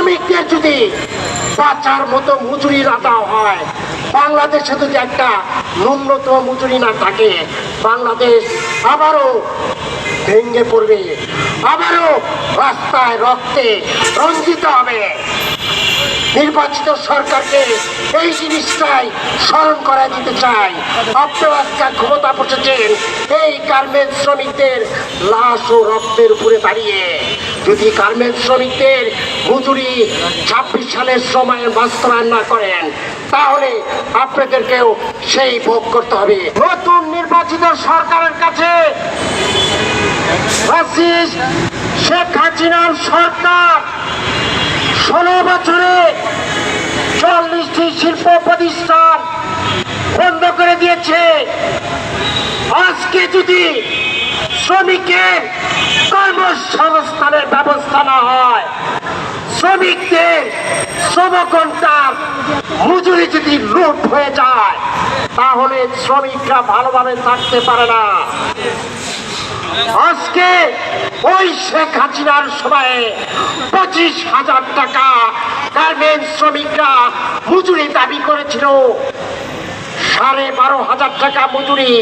শ্রমিকদের যদি বাঁচার মতো মজুরি না দেওয়া হয়, বাংলাদেশে যদি একটা ন্যূনতম মজুরি না থাকে, বাংলাদেশ আবারও ভেঙে পড়বে, আবারও রাস্তায় রক্তে রঞ্জিত হবে। নির্বাচিত সরকারকে এই জিনিসটাই স্মরণ করা দিতে চাই। আপনারা আজকে ক্ষমতা বসেছেন এই গার্মেন্টস শ্রমিকদের লাশ ও রক্তের উপরে দাঁড়িয়ে। যদি গার্মেন্টস শ্রমিকদের মজুরি 26 সালের সময়ে বাস্তবায়ন না করেন, তাহলে আপনাদেরকেও সেই ভোগ করতে হবে। নতুন নির্বাচিত সরকারের কাছে শেখ হাসিনার সরকার 16 বছরে 40টি শিল্প প্রতিষ্ঠান বন্ধ করে দিয়েছে। আজকে যদি শ্রমিকের কর্মসংস্থানের ব্যবস্থা না হয়, শ্রমিকদের শ্রমঘণ্টার মজুরি যদি লুট হয়ে যায়, তাহলে শ্রমিকরা ভালোভাবে থাকতে পারে না। আজকে ওই শেখ হাসিনার সময়ে 25,000 টাকা গার্মেন্টস শ্রমিকরা মজুরি দাবি করেছিল। 12,500 টাকা মজুরি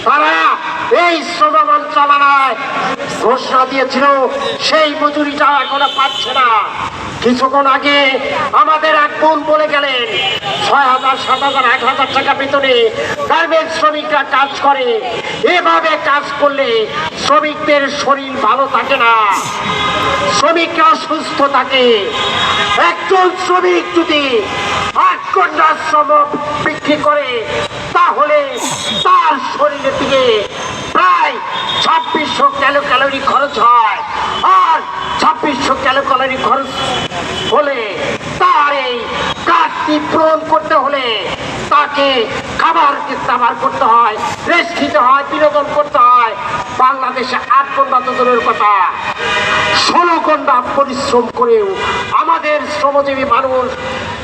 তারা এই শ্রম মন্ত্রণালয় ঘোষণা দিয়েছিল, সেই মজুরিটা এখনো পাচ্ছে না। কিছুক্ষণ আগে আমাদের এক বোন বলে গেলেন 6,000, 7,000, 1,000 টাকা বেতনে গার্মেন্টস শ্রমিকরা কাজ করে। এভাবে কাজ করলে শ্রমিকদের শরীর ভালো থাকে না, শ্রমিকরা সুস্থ থাকে। একজন শ্রমিক যদি 8 ঘন্টা শ্রম বিক্রি করে, তাহলে তার শরীরের দিকে প্রায় 2600 ক্যালোরি খরচ হয়। আর 2600 ক্যালোরি খরচ হলে তার এই ঘাটতি পূরণ করতে হলে তাকে খাবার করতে হয়, রেস্ট দিতে হয়, বিনোদন করতে হয়। বাংলাদেশে 8 ঘন্টা তো দূরের কথা, 16 ঘন্টা পরিশ্রম করেও আমাদের শ্রমজীবী মানুষ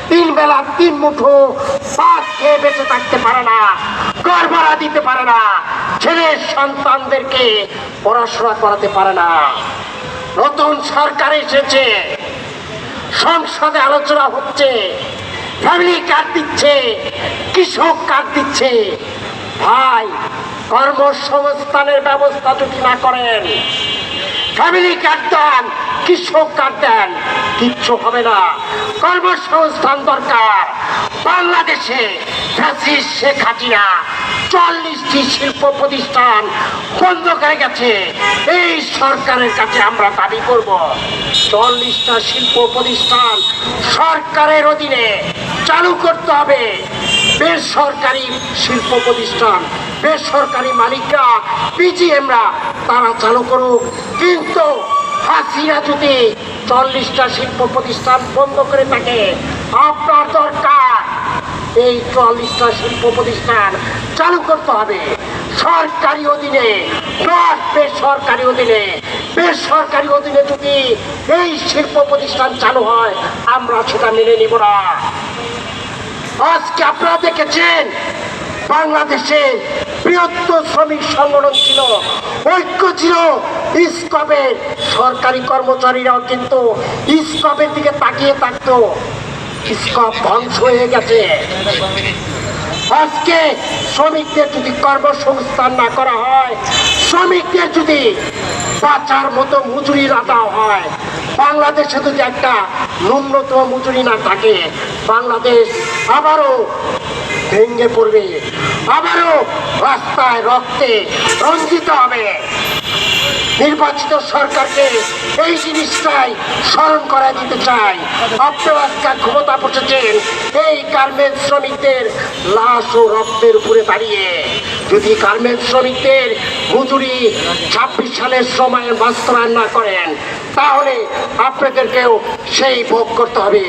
3 বেলা 3 মুঠো ভাত খেয়ে বেঁচে থাকতে পারে না, ঘর ভাড়া দিতে পারে না, ছেলের সন্তানদেরকে পড়াশোনা করাতে পারে না। নতুন সরকার এসেছে, সংসদে আলোচনা হচ্ছে, ফ্যামিলি কার্ড দিচ্ছে, কৃষক কার্ড দিচ্ছে। ভাই, কর্মসংস্থানের ব্যবস্থা যদি না করেন, ফ্যামিলি কার্ড দেন, কৃষক কার্ড দেন, কিচ্ছু হবে না। কর্মসংস্থান দরকার। বাংলাদেশে ফ্যাসিস্ট শেখ হাসিনা 40টি শিল্প প্রতিষ্ঠান বন্ধ করে গেছে। এই সরকারের কাছে আমরা দাবি করব 40টা শিল্প প্রতিষ্ঠান সরকারের অধীনে চালু করতে হবে। বেসরকারি শিল্প প্রতিষ্ঠান, বেসরকারি মালিকরা, পিজিএমরা তারা চালু করুক। কিন্তু হাসিনা যদি 40টা শিল্প প্রতিষ্ঠান বন্ধ করে থাকে, আপনার দরকার এই 40টা শিল্প প্রতিষ্ঠান চালু করতে হবে সরকারি অধীনে, নট বেসরকারি অধীনে। বেসরকারি অধীনে যদি এই শিল্প প্রতিষ্ঠান চালু হয়, আমরা সেটা মেনে নিব না। আজকে আপনারা দেখেছেন বাংলাদেশে বৃহত্তর শ্রমিক সংগঠন ছিল, ঐক্য ছিল ইসকপের। সরকারি কর্মচারীরাও কিন্তু ইসকপের দিকে তাকিয়ে থাকতো। ইসকপ ধ্বংস হয়ে গেছে। আজকে শ্রমিকদের যদি কর্মসংস্থান না করা হয়, শ্রমিকদের যদি বাঁচার মতো মজুরি না দেওয়া হয়, বাংলাদেশে যদি একটা ন্যূনতম মজুরি না থাকে, বাংলাদেশ আবারও ভেঙে পড়বে, আবারও রাস্তায় রক্তে রঞ্জিত হবে। নির্বাচিত সরকারকে এই জিনিসটাই স্মরণ করা দিতে চাই। আপনারা আজকে ক্ষমতা বসেছেন এই গার্মেন্টস শ্রমিকদের লাশ ও রক্তের উপরে দাঁড়িয়ে। যদি গার্মেন্টস শ্রমিকদের মজুরি 26 সালের সময়ে বাস্তবায়ন না করেন, তাহলে আপনাদেরকেও সেই ভোগ করতে হবে।